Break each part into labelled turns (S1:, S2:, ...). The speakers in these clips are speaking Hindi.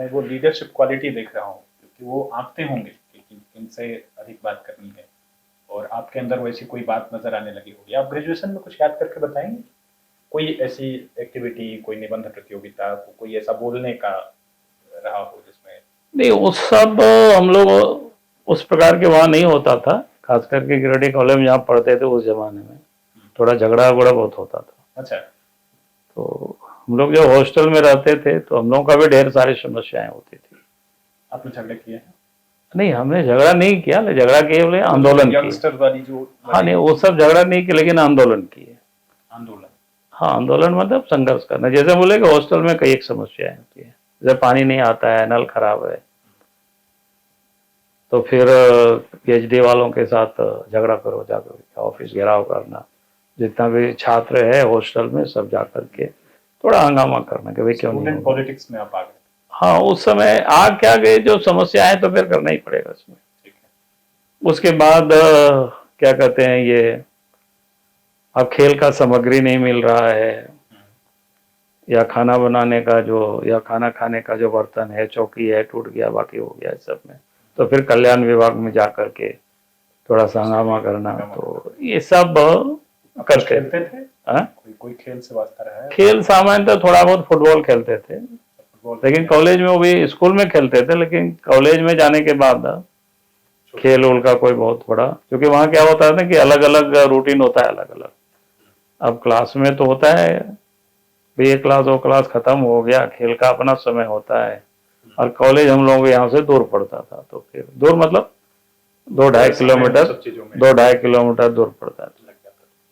S1: मैं वो लीडरशिप क्वालिटी देख रहा हूँ, क्योंकि वो आंकते होंगे कि किनसे अधिक बात करनी है, और आपके अंदर वैसी कोई बात नजर आने लगी होगी। आप ग्रेजुएशन में कुछ याद करके बताएंगे? कोई ऐसी एक्टिविटी, कोई निबंध प्रतियोगिता, कोई ऐसा बोलने का रहा हो जिसमें?
S2: नहीं, उस सब हम लोग उस प्रकार के वहाँ नहीं होता था, खास करके गिरिडीह कॉलेज में जहाँ पढ़ते थे उस जमाने में थोड़ा झगड़ा वगड़ा बहुत होता था।
S1: अच्छा।
S2: तो हम लोग जो हॉस्टल में रहते थे तो हम लोगों का भी ढेर सारी समस्याएं होती थी।
S1: आपने झगड़े किए हैं?
S2: नहीं, हमने झगड़ा नहीं किया, झगड़ा किए बोले आंदोलन किए।
S1: यंगस्टर वाली जो
S2: हाँ नहीं, वो सब झगड़ा नहीं किया, लेकिन आंदोलन किए।
S1: आंदोलन?
S2: हाँ, आंदोलन मतलब संघर्ष करना। जैसे बोले कि हॉस्टल में कई एक समस्याएं होती है, जैसे पानी नहीं आता है, नल खराब है, तो फिर पीएचडी वालों के साथ झगड़ा करो, जाकर ऑफिस घेराव करना, जितना भी छात्र है हॉस्टल में सब जाकर के थोड़ा हंगामा करना कि भाई क्यों नहीं होगा।
S1: पॉलिटिक्स में आप आ गए?
S2: हाँ, उस समय आ क्या गए, जो समस्या है तो फिर करना ही पड़ेगा इसमें।
S1: ठीक है।
S2: उसके बाद क्या कहते हैं ये, अब खेल का सामग्री नहीं मिल रहा है, या खाना बनाने का जो, या खाना खाने का जो बर्तन है, चौकी है, टूट गया, बाकी हो गया इस सब में, तो फिर कल्याण विभाग में जा करके थोड़ा सा हंगामा करना। तो ये सब करते
S1: खेलते थे?
S2: हाँ?
S1: कोई खेल से वास्ता रहा है?
S2: खेल सामान्यतः थोड़ा बहुत फुटबॉल खेलते थे, लेकिन कॉलेज में, वो भी स्कूल में खेलते थे, लेकिन कॉलेज में जाने के बाद खेल उल का कोई बहुत बड़ा, क्योंकि वहाँ क्या होता है ना कि अलग अलग रूटीन होता है, अलग अलग। अब क्लास में तो होता है भाई, ये क्लास वो क्लास खत्म हो गया, खेल का अपना समय होता है। और कॉलेज हम लोगों को यहाँ से दूर पड़ता था, तो फिर दूर मतलब 2-2.5 किलोमीटर, 2-2.5 किलोमीटर दूर पड़ता था।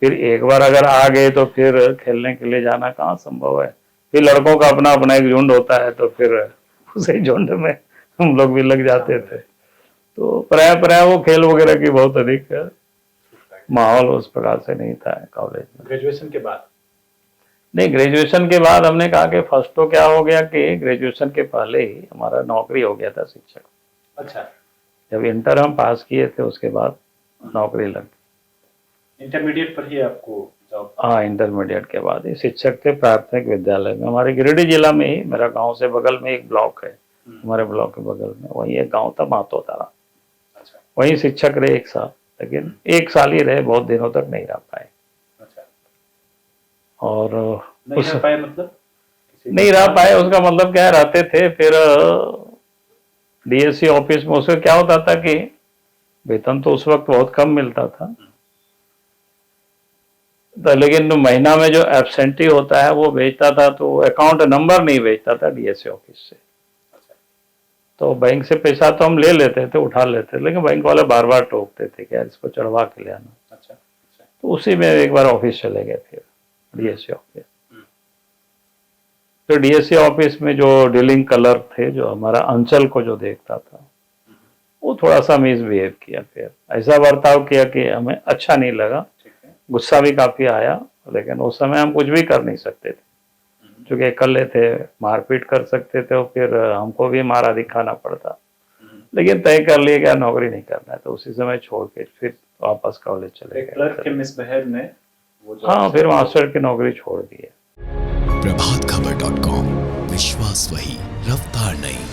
S2: फिर एक बार अगर आ गए तो फिर खेलने के लिए जाना कहाँ संभव है। फिर लड़कों का अपना अपना एक झुंड होता है, तो फिर उसी झुंड में हम लोग भी लग जाते थे। तो प्राय वो खेल वगैरह की बहुत अधिक माहौल उस प्रकार से नहीं था कॉलेज में।
S1: ग्रेजुएशन के बाद?
S2: नहीं, ग्रेजुएशन के बाद हमने कहा कि फर्स्ट तो क्या हो गया कि ग्रेजुएशन के पहले ही हमारा नौकरी हो गया था शिक्षक।
S1: अच्छा।
S2: जब इंटर हम पास किए थे उसके बाद नौकरी लग गई।
S1: इंटरमीडिएट पर ही आपको जॉब?
S2: हाँ, इंटरमीडिएट के बाद ही शिक्षक थे प्राथमिक विद्यालय में, हमारे गिरिडीह जिला में ही। मेरा गांव से बगल में एक ब्लॉक है, हमारे ब्लॉक के बगल में वही एक गांव था, मातोतारा।
S1: अच्छा।
S2: वहीं शिक्षक रहे 1 साल, लेकिन 1 साल ही रहे, बहुत दिनों तक नहीं रह पाए।
S1: अच्छा।
S2: और
S1: नहीं रह पाए मतलब?
S2: नहीं रह पाए उसका मतलब क्या है, रहते थे फिर डीएससी ऑफिस में। उसका क्या होता था कि वेतन तो उस वक्त बहुत कम मिलता था, तो लेकिन महीना में जो एब्सेंटी होता है वो भेजता था, तो अकाउंट नंबर नहीं भेजता था डीएससी ऑफिस से। तो बैंक से पैसा तो हम ले लेते थे, उठा लेते थे, लेकिन बैंक वाले बार बार टोकते थे कि यार इसको चढ़वा के ले आना।
S1: अच्छा।
S2: तो उसी में एक बार ऑफिस चले गए फिर डीएससी ऑफिस। तो डीएससी ऑफिस में जो डीलिंग क्लर्क थे, जो हमारा अंचल को जो देखता था, वो थोड़ा सा मिसबिहेव किया, फिर ऐसा बर्ताव किया कि हमें अच्छा नहीं लगा, गुस्सा भी काफी आया, लेकिन उस समय हम कुछ भी कर नहीं सकते थे, क्योंकि अकेले थे, मारपीट कर सकते थे और फिर हमको भी मारा दिखाना पड़ता। लेकिन तय कर लिया कि नौकरी नहीं करना है, तो उसी समय छोड़ के फिर वापस कॉलेज चले गए।
S1: क्लर्क के मिसबिहेव में वो
S2: हाँ, फिर मास्टर की नौकरी छोड़ दी है।
S3: प्रभातखबर.com, विश्वास वही, रफ्तार नहीं।